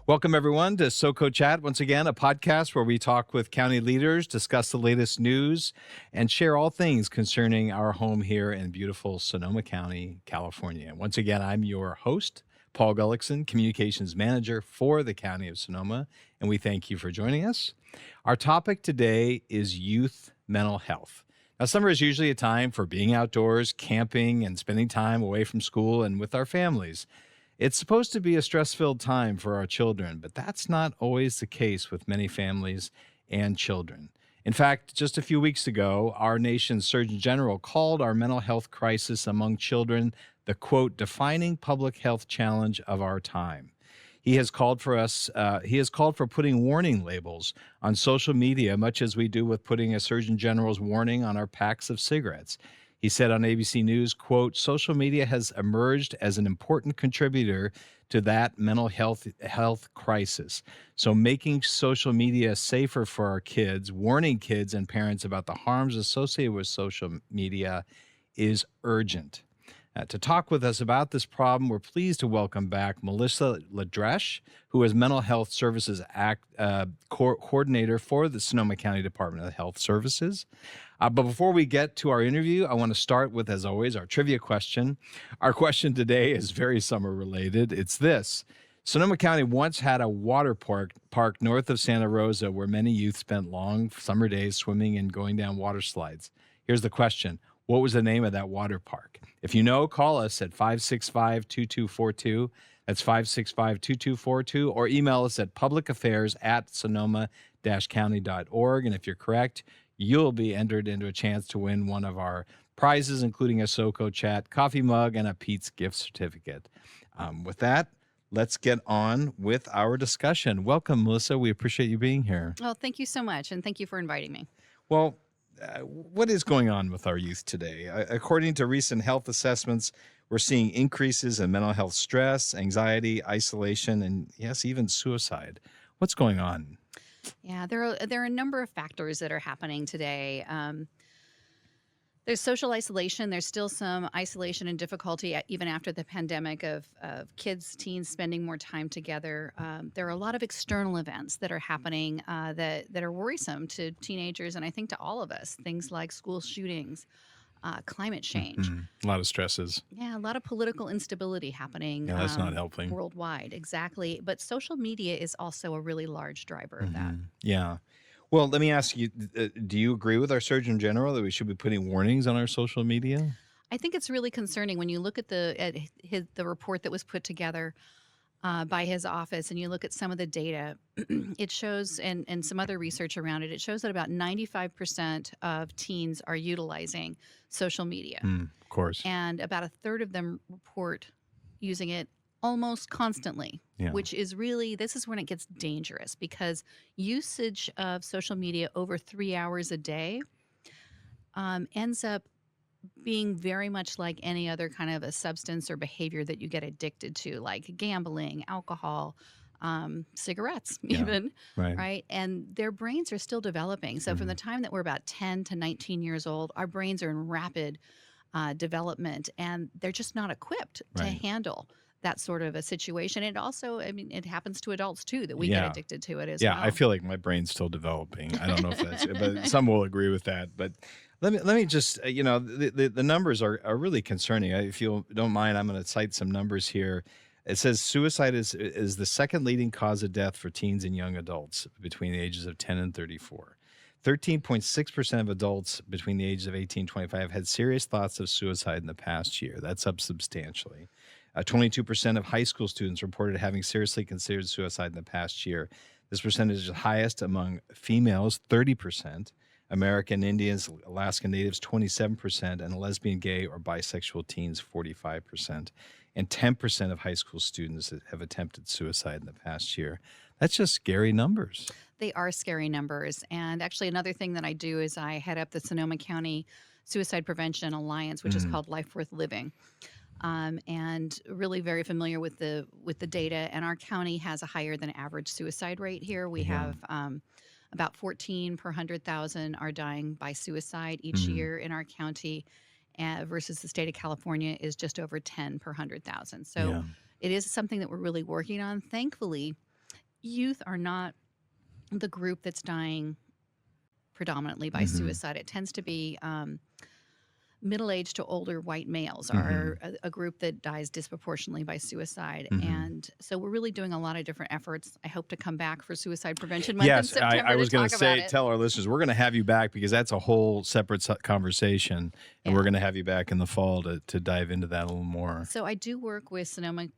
Welcome, everyone, to SoCo Chat. Once again, a podcast where we talk with county leaders, discuss the latest news, and share all things concerning our home here in beautiful Sonoma County, California. Once again, I'm your host, Paul Gullickson, Communications Manager for the County of Sonoma, and we thank you for joining us. Our topic today is youth mental health. Now, summer is usually a time for being outdoors, camping, and spending time away from school and with our families. It's supposed to be a stress-filled time for our children, but that's not always the case with many families and children. In fact, just a few weeks ago, our nation's Surgeon General called our mental health crisis among children the, quote, defining public health challenge of our time. He has called for putting warning labels on social media, much as we do with putting a Surgeon General's warning on our packs of cigarettes. He said on ABC News, quote, social media has emerged as an important contributor to that mental health crisis. So making social media safer for our kids, warning kids and parents about the harms associated with social media is urgent. To talk with us about this problem, we're pleased to welcome back Melissa Ladrech, who is Mental Health Services Coordinator for the Sonoma County Department of Health Services. But before we get to our interview, I want to start with, as always, our trivia question. Our question today is very summer related. It's this. Sonoma County once had a water park north of Santa Rosa where many youth spent long summer days swimming and going down water slides. Here's the question. What was the name of that water park? If you know, call us at 565-2242. That's 565-2242, or email us at publicaffairs@sonoma-county.org. And if you're correct, you'll be entered into a chance to win one of our prizes, including a SoCo Chat coffee mug and a Pete's gift certificate. With that, let's get on with our discussion. Welcome, Melissa. We appreciate you being here. Well, thank you so much, and thank you for inviting me. Well, what is going on with our youth today? According to recent health assessments, we're seeing increases in mental health stress, anxiety, isolation, and yes, even suicide. What's going on? Yeah, there are a number of factors that are happening today. There's social isolation. There's still some isolation and difficulty even after the pandemic of kids, teens spending more time together. There are a lot of external events that are happening that are worrisome to teenagers and I think to all of us. Things like school shootings, climate change. A lot of stresses. Yeah, a lot of political instability happening. Yeah, that's not helping. Worldwide, exactly. But social media is also a really large driver of that. Yeah. Well, let me ask you, do you agree with our Surgeon General that we should be putting warnings on our social media? I think it's really concerning when you look at the report that was put together by his office and you look at some of the data. It shows, and some other research around it, it shows that about 95% of teens are utilizing social media. Of course. And about a third of them report using it almost constantly, which is really, this is when it gets dangerous because usage of social media over 3 hours a day ends up being very much like any other kind of a substance or behavior that you get addicted to, like gambling, alcohol, cigarettes even, right? And their brains are still developing. So from the time that we're about 10 to 19 years old, our brains are in rapid development and they're just not equipped to handle that sort of a situation. It also, I mean, it happens to adults too, that we get addicted to it as well. Yeah, I feel like my brain's still developing. I don't know if that's, but some will agree with that. But let me just, the numbers are really concerning. If you don't mind, I'm going to cite some numbers here. It says suicide is the second leading cause of death for teens and young adults between the ages of 10 and 34. 13.6% of adults between the ages of 18 and 25 had serious thoughts of suicide in the past year. That's up substantially. 22% of high school students reported having seriously considered suicide in the past year. This percentage is highest among females, 30%, American Indians, Alaska Natives, 27%, and lesbian, gay, or bisexual teens, 45%. And 10% of high school students have attempted suicide in the past year. That's just scary numbers. They are scary numbers. And actually, another thing that I do is I head up the Sonoma County Suicide Prevention Alliance, which is called Life Worth Living. And really very familiar with the data. And our county has a higher than average suicide rate here. We have about 14 per 100,000 are dying by suicide each year in our county, versus the state of California is just over 10 per 100,000. So it is something that we're really working on. Thankfully, youth are not the group that's dying predominantly by Mm-hmm. suicide. It tends to be middle-aged to older white males Mm-hmm. are a group that dies disproportionately by suicide. Mm-hmm. And so we're really doing a lot of different efforts. I hope to come back for Suicide Prevention Month in Yes, I September to was going talk to about say, it. tell our listeners, we're going to have you back because that's a whole separate conversation. And we're Yeah. going to have you back in the fall to dive into that a little more. So I do work with Sonoma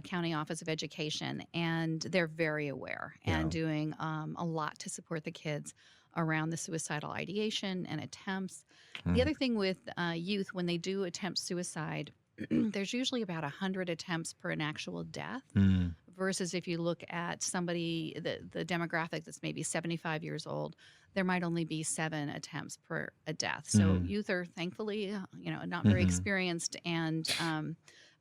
County Office of Education, and they're very aware Yeah. and doing a lot to support the kids around the suicidal ideation and attempts. The other thing with youth, when they do attempt suicide, there's usually about 100 attempts per an actual death. Mm. Versus if you look at somebody, the demographic that's maybe 75 years old, there might only be 7 attempts per a death. So youth are thankfully, not very experienced, and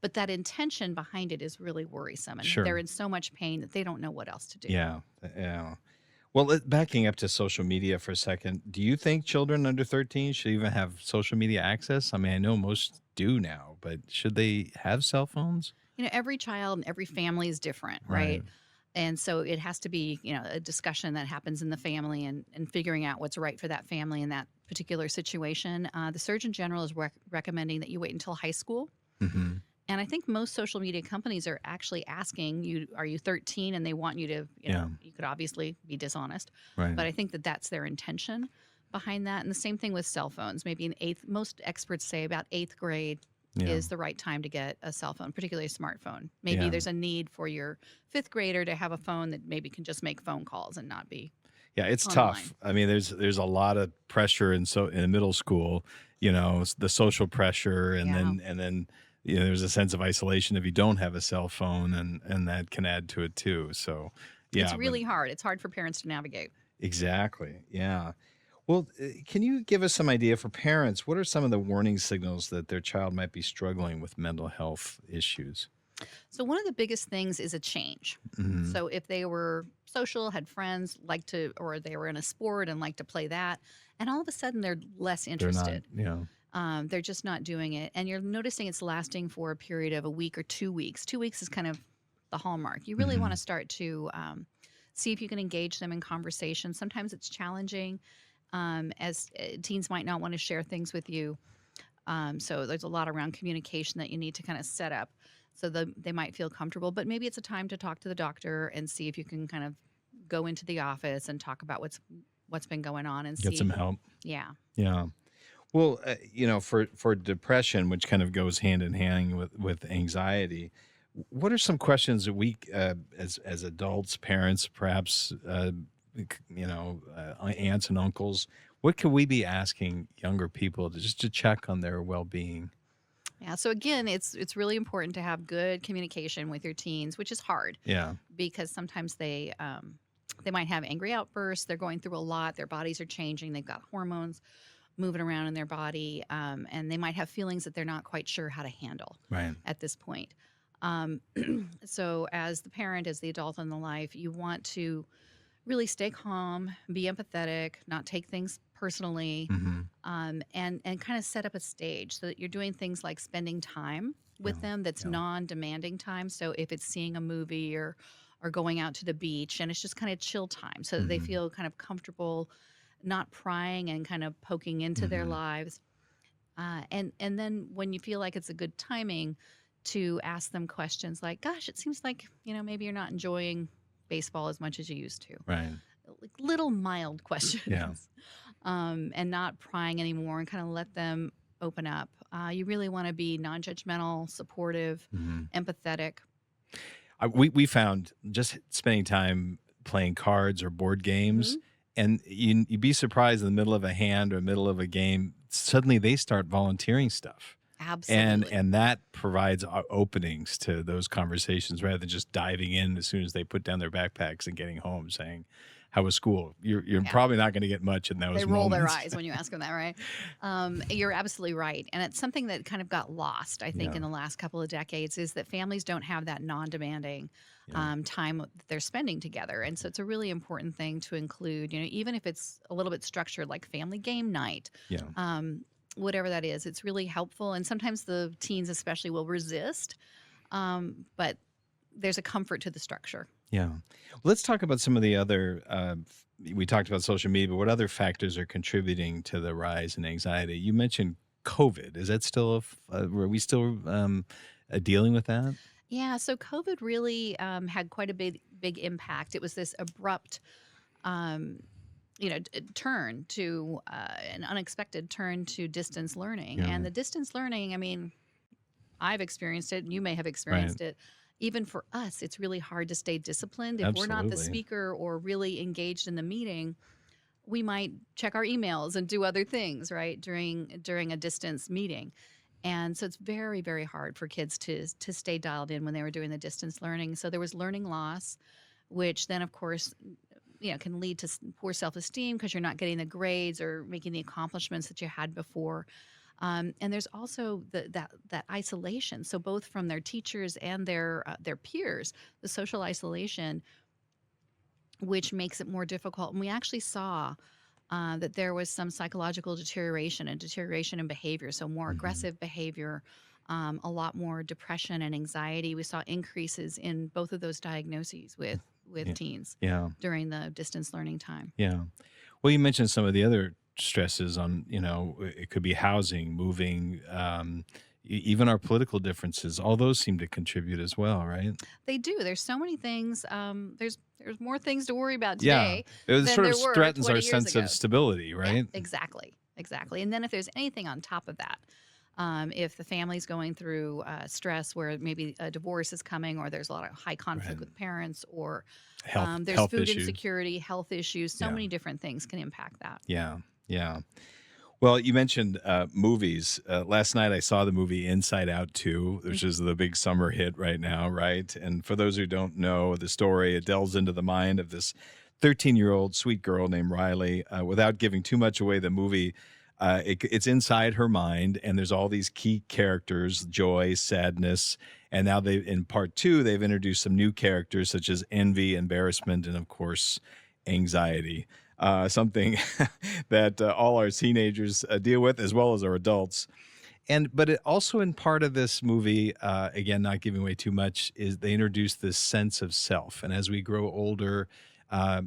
but that intention behind it is really worrisome, and Sure. they're in so much pain that they don't know what else to do. Yeah. Yeah. Well, backing up to social media for a second, do you think children under 13 should even have social media access? I mean, I know most do now, but should they have cell phones? Every child and every family is different, Right. right? And so it has to be, a discussion that happens in the family, and figuring out what's right for that family in that particular situation. The Surgeon General is recommending that you wait until high school. Mm-hmm. And I think most social media companies are actually asking you, are you 13? And they want you to, you could obviously be dishonest, Right. but I think that that's their intention behind that. And the same thing with cell phones. Maybe in most experts say about 8th grade is the right time to get a cell phone, particularly a smartphone. Maybe there's a need for your 5th grader to have a phone that maybe can just make phone calls and not be. Yeah, it's online. tough. I mean, there's a lot of pressure in middle school, the social pressure, and then there's a sense of isolation if you don't have a cell phone, and that can add to it too. So yeah, It's really hard. It's hard for parents to navigate. exactly. Yeah. Well, can you give us some idea for parents? What are some of the warning signals that their child might be struggling with mental health issues? So one of the biggest things is a change. Mhm. So if they were social, had friends, or they were in a sport and like to play that, and all of a sudden they're less They're not, interested. yeah. They're just not doing it. And you're noticing it's lasting for a period of a week or 2 weeks. 2 weeks is kind of the hallmark. You really want to start to see if you can engage them in conversation. Sometimes it's challenging, as teens might not want to share things with you. So there's a lot around communication that you need to kind of set up so they might feel comfortable. But maybe it's a time to talk to the doctor and see if you can kind of go into the office and talk about what's been going on and Get see. some help. Yeah. Yeah. Well, for depression, which kind of goes hand in hand with anxiety, what are some questions that we, as adults, parents, perhaps, aunts and uncles, what could we be asking younger people to check on their well-being? Yeah. So again, it's really important to have good communication with your teens, which is hard. Yeah. Because sometimes they might have angry outbursts. They're going through a lot. Their bodies are changing. They've got hormones moving around in their body, and they might have feelings that they're not quite sure how to handle Right. at this point. So as the parent, as the adult in the life, you want to really stay calm, be empathetic, not take things personally, and kind of set up a stage so that you're doing things like spending time with them that's non-demanding time. So if it's seeing a movie or going out to the beach, and it's just kind of chill time so that they feel kind of comfortable, not prying and kind of poking into their lives. And then when you feel like it's a good timing to ask them questions like, gosh, it seems like, maybe you're not enjoying baseball as much as you used to. Right. Like little mild questions. Yeah. And not prying anymore, and kind of let them open up. You really want to be non-judgmental, supportive, empathetic. We found just spending time playing cards or board games, and you'd be surprised in the middle of a hand or middle of a game, suddenly they start volunteering stuff. Absolutely. And that provides openings to those conversations rather than just diving in as soon as they put down their backpacks and getting home saying, how was school? You're probably not going to get much in those moments. They roll their eyes when you ask them that, right? You're absolutely right. And it's something that kind of got lost, I think, in the last couple of decades, is that families don't have that non-demanding time that they're spending together. And so it's a really important thing to include, even if it's a little bit structured, like family game night. Whatever that is, it's really helpful. And sometimes the teens especially will resist, but there's a comfort to the structure. Yeah. Well, let's talk about some of the other. We talked about social media, but what other factors are contributing to the rise in anxiety? You mentioned COVID. Is that still were we still dealing with that? Yeah, so COVID really had quite a big impact. It was this abrupt, um, turn to an unexpected turn to distance learning. Yeah. And the distance learning, I mean, I've experienced it, and you may have Right. experienced it. Even for us, it's really hard to stay disciplined. If we're not the Absolutely. speaker or really engaged in the meeting, we might check our emails and do other things, right, during a distance meeting. And so it's very, very hard for kids to stay dialed in when they were doing the distance learning. So there was learning loss, which then, of course, can lead to poor self-esteem because you're not getting the grades or making the accomplishments that you had before. And there's also that isolation. So both from their teachers and their peers, the social isolation, which makes it more difficult. And we actually saw that there was some psychological deterioration and deterioration in behavior. So more Hmm. aggressive behavior, a lot more depression and anxiety. We saw increases in both of those diagnoses with Yeah. teens Yeah. during the distance learning time. Yeah. Well, you mentioned some of the other stresses on, it could be housing, moving, even our political differences. All those seem to contribute as well, right? They do. There's so many things. There's more things to worry about Yeah. today It than sort of there were threatens our 20 years sense of ago. stability, Yeah, right? exactly. Exactly. And then if there's anything on top of that, if the family's going through stress where maybe a divorce is coming or there's a lot of high conflict Right. with parents or there's Health food issues. insecurity, health issues, so Yeah. many different things can impact that. Yeah. Yeah. Well, you mentioned movies. Last night I saw the movie Inside Out 2, which is the big summer hit right now, right? And for those who don't know the story, it delves into the mind of this 13-year-old sweet girl named Riley. Without giving too much away, the movie, it's inside her mind, and there's all these key characters: joy, sadness, and now they in part two they've introduced some new characters such as envy, embarrassment, and of course anxiety, something that all our teenagers deal with as well as our adults. And but it also in part of this movie, again, not giving away too much, is they introduce this sense of self. And as we grow older, there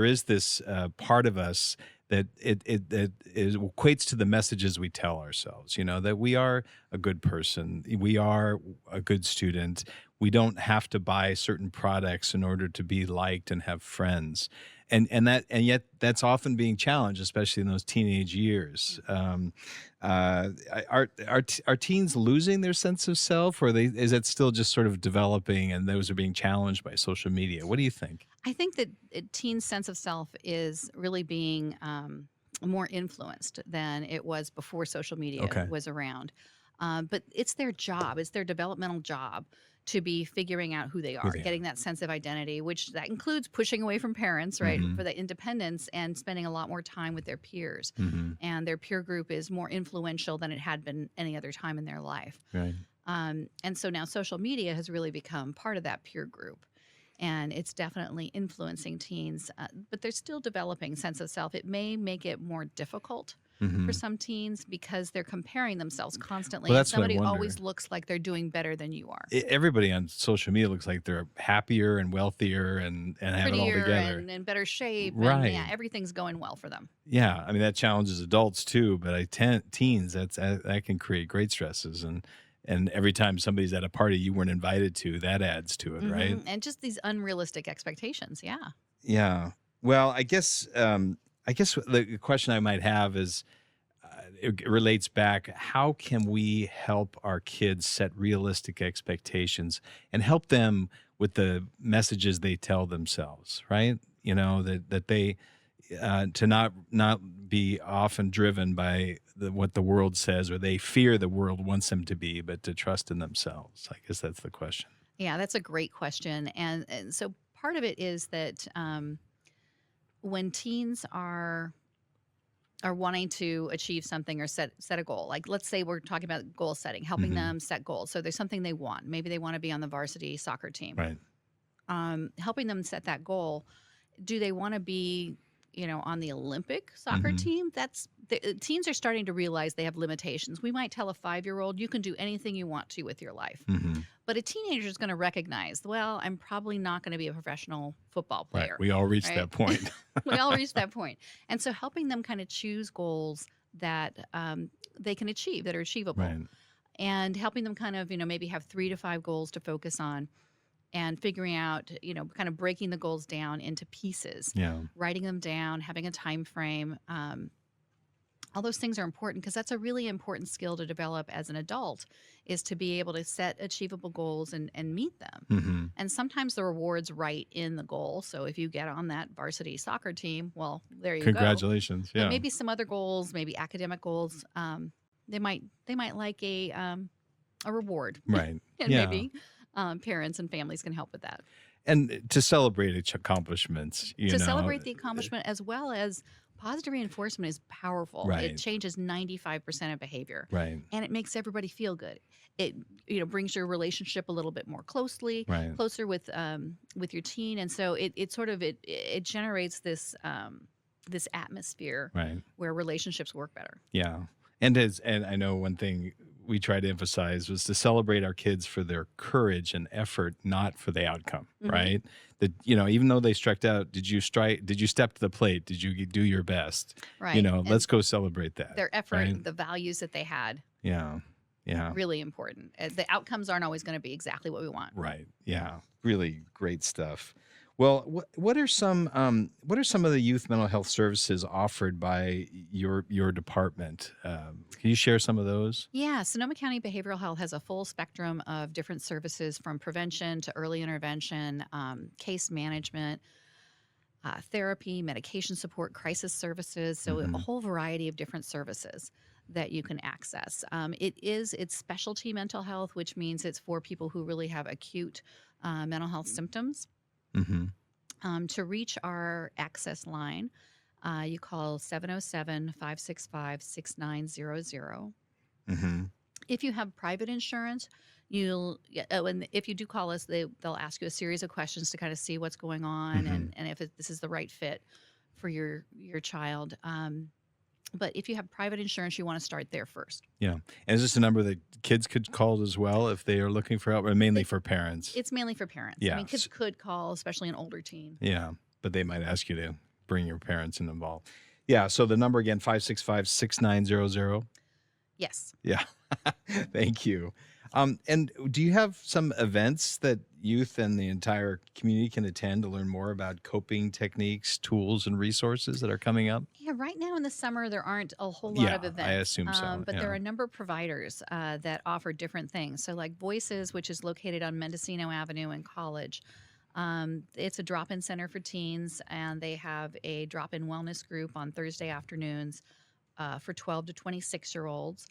is this part of us that it equates to the messages we tell ourselves. That we are a good person, we are a good student. We don't have to buy certain products in order to be liked and have friends. And yet that's often being challenged, especially in those teenage years. Are teens losing their sense of self, or is it still just sort of developing, and those are being challenged by social media? What do you think? I think that teens' sense of self is really being more influenced than it was before social media Okay. was around. But it's their job, it's their developmental job to be figuring out who they Who are, they getting are. that sense of identity, which that includes pushing away from parents, right, Hmm. for the independence and spending a lot more time with their peers. Hmm. And their peer group is more influential than it had been any other time in their life. Right. And so now social media has really become part of that peer group. And it's definitely influencing teens, but they're still developing sense of self. It may make it more difficult for Hmm. some teens because they're comparing themselves constantly, Well, and that's what I somebody wonder. always looks like they're doing better than you are, Everybody on social media looks like they're happier and wealthier and have it all prettier together. and in better shape, and yeah, Right. everything's going well for them. Yeah, I mean that challenges adults too, but teens, that can create great stresses, and every time somebody's at a party you weren't invited to, that adds to it, right? And just these unrealistic expectations. Yeah. Yeah. Well, I guess the question I might have is, it relates back. How can we help our kids set realistic expectations and help them with the messages they tell themselves? Right? That they to not be often driven by what the world says or they fear the world wants them to be, but to trust in themselves. I guess that's the question. Yeah, that's a great question. And so part of it is that when teens are wanting to achieve something or set a goal. Like let's say we're talking about goal setting, helping Hmm. them set goals. So there's something they want. Maybe they want to be on the varsity soccer team. Right. Helping them set that goal. Do they want to be on the Olympic soccer team, the teens are starting to realize they have limitations. We might tell a 5-year-old, you can do anything you want to with your life. But a teenager is going to recognize, well, I'm probably not going to be a professional football Right. player. We all reached right? that point. We all reach that point. And so helping them kind of choose goals that they can achieve, that are achievable. Right. And helping them kind of, maybe have 3 to 5 goals to focus on, and figuring out, kind of breaking the goals down into pieces, Yeah. writing them down, having a time frame. All those things are important because that's a really important skill to develop as an adult, is to be able to set achievable goals and meet them. And sometimes the reward's right in the goal. So if you get on that varsity soccer team, well, there you go. Congratulations. Yeah. But maybe some other goals, maybe academic goals, they might like a reward. Right. And maybe parents and families can help with that. And to celebrate accomplishments, to celebrate the accomplishment, as well as positive reinforcement, is powerful. Right. It changes 95% of behavior. Right. And it makes everybody feel good. It brings your relationship a little bit more closer with your teen, and so it generates this this atmosphere where relationships work better. Yeah. And I know one thing we try to emphasize was to celebrate our kids for their courage and effort, not for the outcome, right? That, even though they struck out, did you step to the plate? Did you do your best? Right. Let's go celebrate that. Their effort, the values that they had. Yeah. Yeah. Really important. The outcomes aren't always going to be exactly what we want. Right. Yeah. Really great stuff. Well, what are some of the youth mental health services offered by your department? Can you share some of those? Yeah, Sonoma County Behavioral Health has a full spectrum of different services, from prevention to early intervention, case management, therapy, medication support, crisis services. So a whole variety of different services that you can access. It's specialty mental health, which means it's for people who really have acute mental health symptoms. To reach our access line, you call 707-565-6900. If you have private insurance, and if you do call us, they'll ask you a series of questions to kind of see what's going on and if this is the right fit for your child. But if you have private insurance, you want to start there first. Yeah. And is this a number that kids could call as well if they are looking for help, or mainly for parents? It's mainly for parents. Yeah. I mean, kids could call, especially an older teen. Yeah. But they might ask you to bring your parents involved. Yeah. So the number again, 565-6900. Yes. Yeah. Thank you. And do you have some events that youth and the entire community can attend to learn more about coping techniques, tools, and resources that are coming up? Yeah, right now in the summer, there aren't a whole lot of events. I assume so. But there are a number of providers that offer different things. So like Voices, which is located on Mendocino Avenue in College. It's a drop-in center for teens, and they have a drop-in wellness group on Thursday afternoons for 12 to 26-year-olds.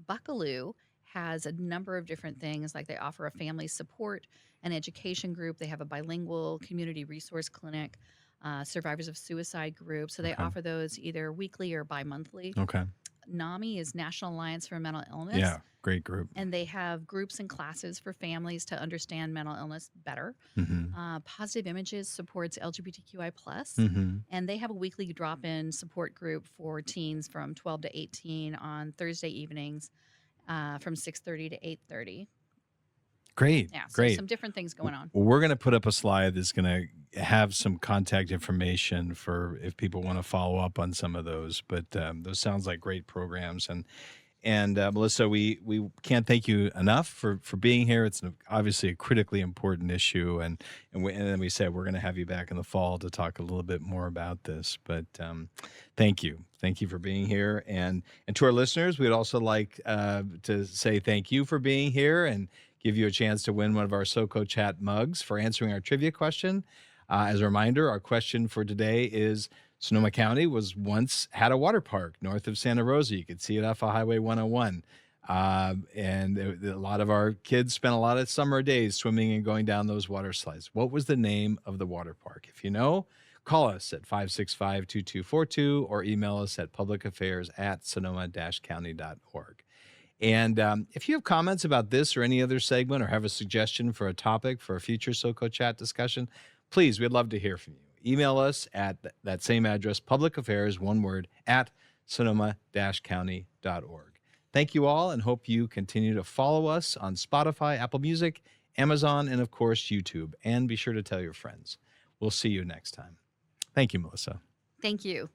Buckaloo has a number of different things, like they offer a family support and education group. They have a bilingual community resource clinic, survivors of suicide group. So they offer those either weekly or bi-monthly. Okay. NAMI is National Alliance for Mental Illness. Yeah, great group. And they have groups and classes for families to understand mental illness better. Positive Images supports LGBTQI+. And they have a weekly drop-in support group for teens from 12 to 18 on Thursday evenings from 6:30 to 8:30. Great. Yeah, so great. some different things going on. Well, we're going to put up a slide that's going to have some contact information for if people want to follow up on some of those. But those sounds like great programs. And Melissa, we can't thank you enough for being here. It's obviously a critically important issue. And then we said we're going to have you back in the fall to talk a little bit more about this. But thank you. Thank you for being here. And to our listeners, we'd also like to say thank you for being here and give you a chance to win one of our SoCo Chat mugs for answering our trivia question. As a reminder, our question for today is, Sonoma County had a water park north of Santa Rosa. You could see it off of Highway 101. And a lot of our kids spent a lot of summer days swimming and going down those water slides. What was the name of the water park? If you know, call us at 565-2242 or email us at publicaffairs@sonoma-county.org. And if you have comments about this or any other segment, or have a suggestion for a topic for a future SoCo Chat discussion, please, we'd love to hear from you. email us at that same address, public affairs, one word, at sonoma-county.org. Thank you all, and hope you continue to follow us on Spotify, Apple Music, Amazon, and of course, YouTube. And be sure to tell your friends. We'll see you next time. Thank you, Melissa. Thank you.